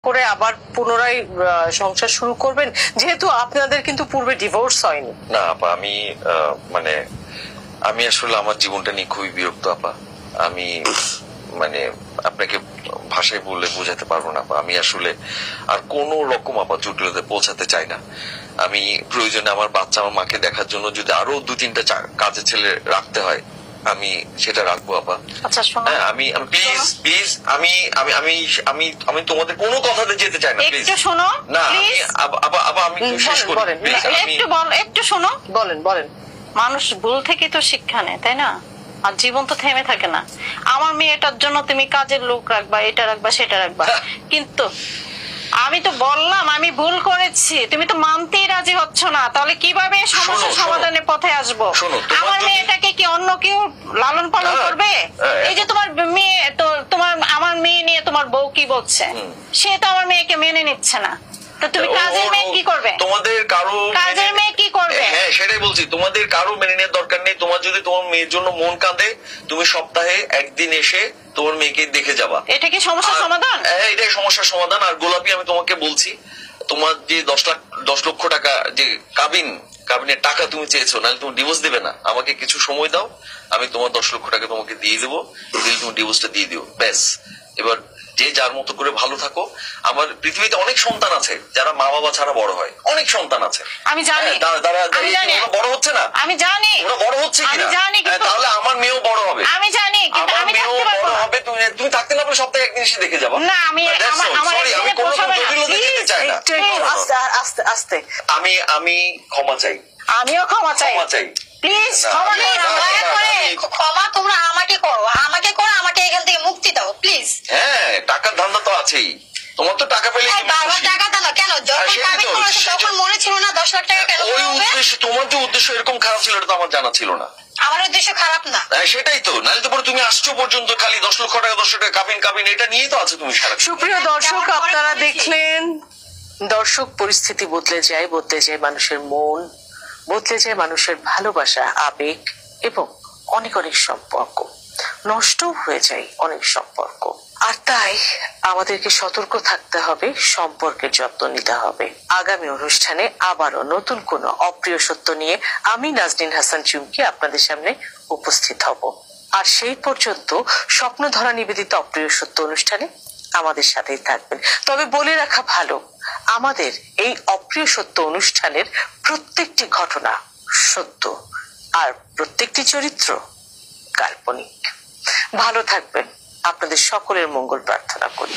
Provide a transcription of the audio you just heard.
করে আবার পুনরায় সংসার শুরু করবেন, যেহেতু আপনাদের কিন্তু পূর্বে ডিভোর্স হয়নি? না আপা, আমি মানে আমি আসলে আমার জীবনটা নিয়ে খুবই বিরক্ত আপা। আমি মানে আপনাকে ভাষায় বলে বোঝাতে পারবো না আপা। আমি আসলে আর কোন রকম আপা জটিলতায় পৌঁছাতে চাই না। আমি প্রয়োজনে আমার বাচ্চা আমার মাকে দেখার জন্য যদি আরো 2-3টা কাজের ছেলে রাখতে হয় আমি সেটা রাখবো আপা। আচ্ছা আমি প্লিজ প্লিজ আমি আমি আমি আমি আমি তোমাদের কোনো কথাতে যেতে চাই না। একটু শোনো না আমি শেষ করি। একটু শোনো, বলেন বলেন। মানুষ ভুল থেকে তো শিক্ষা নেয়, তাই না? আর জীবন তো থেমে থাকে না। আমার মেয়েটার জন্য তুমি কাজের লোক রাখবা, এটা রাখবা, সেটা রাখবা, কিন্তু আমি তো বললাম আমি ভুল করেছি, তুমি তো মানতেই রাজি হচ্ছ না। তাহলে কিভাবে সমস্যা সমাধানের পথে আসবো? আমার মেয়েটাকে কি অন্য কেউ লালন পালন করবে? এই যে তোমার মেয়ে, তো আমার মেয়ে নিয়ে তোমার বউ কি বলছে, সে তো আমার মেয়েকে মেনে নিচ্ছে না। তো তুমি কাজের মেয়ে কি করবে? তোমাদের কারো কাজের মেয়ে কি করবে? হ্যাঁ সেটাই বলছি, তোমাদের কারো মেনে নেওয়ার দরকার নেই। তোমার যদি তোমার মেয়ের জন্য মন কাঁদে, তুমি সপ্তাহে একদিন এসে তোমার মেয়েকে দেখে যাবা। এটা কি সমস্যার সমাধান? হ্যাঁ এটাই সমস্যার সমাধান। আর গোলাপি, আমি তোমাকে বলছি, তোমার যে 10 লক্ষ টাকা যে কাবিনের টাকা তুমি চেয়েছো, নাহলে তুমি ডিভোর্স দেবে না। আমাকে কিছু সময় দাও, আমি তোমার 10 লক্ষ টাকা তোমাকে দিয়ে দেবো, দিলে তুমি ডিভোর্সটা দিয়ে দিও, ব্যাস। এবার যে যার মতো করে ভালো থাকো। আমার পৃথিবীতে অনেক সন্তান আছে যারা মা বাবা ছাড়া বড় হয়, অনেক সন্তান আছে। আমি জানি বড় হচ্ছে না, আমি জানি ওরা বড় হচ্ছে আমি জানি, তাহলে আমার মেয়েও বড় হবে। আমি জানি, কিন্তু আমি মেয়েও বড় হবে। তুমি থাকতে না পারলে সপ্তাহে একদিন এসে দেখে যাবো। না আমি আমি কোনো জটিলতা যেতে চাই না। আস্তে আস্তে আমি ক্ষমা চাই। আমিও ক্ষমা চাই। প্লিজ ক্ষমা তোমরা আমাকে করো, আমাকে এখান থেকে মুক্তি দাও প্লিজ। হ্যাঁ টাকার ধান্দা তো আছেই, তোমার তো টাকা পেলে বাবা টাকা দাও কেন? যখন কাবিন করেছো তখন মনে ছিল না 10 লাখ টাকা কেন? ওই উদ্দেশ্য, তোমার যে উদ্দেশ্য এরকম খারাপ ছিল এটা তো আমার জানা ছিল না। আমার উদ্দেশ্য খারাপ না। সেটাই তো, নাহলে তো পরে তুমি আসছো পর্যন্ত খালি 10 লক্ষ টাকা 10 টাকা কাবিন এটা নিয়েই তো আছে তুমি সারা। সুপ্রিয় দর্শক, আপনারা দেখলেন, দর্শক পরিস্থিতি বদলে যায় মানুষের মন, বদলে যায় মানুষের ভালোবাসা, আবেগ এবং অনেক সম্পর্ক নষ্ট হয়ে যায়, অনেক সম্পর্ক। আর তাই আমাদেরকে সতর্ক থাকতে হবে, সম্পর্কের যত্ন নিতে হবে। আগামী অনুষ্ঠানে আবারও নতুন কোনো অপ্রিয় সত্য নিয়ে আমি নাজনীন হাসান চুমকি আপনাদের সামনে উপস্থিত হব। আর সেই পর্যন্ত স্বপ্নধরা নিবেদিত অপ্রিয় সত্য অনুষ্ঠানে আমাদের সাথেই থাকবেন। তবে বলে রাখা ভালো, আমাদের এই অপ্রিয় সত্য অনুষ্ঠানের প্রত্যেকটি ঘটনা সত্য আর প্রত্যেকটি চরিত্র কাল্পনিক। ভালো থাকবেন, আপনাদের সকলের মঙ্গল প্রার্থনা করি।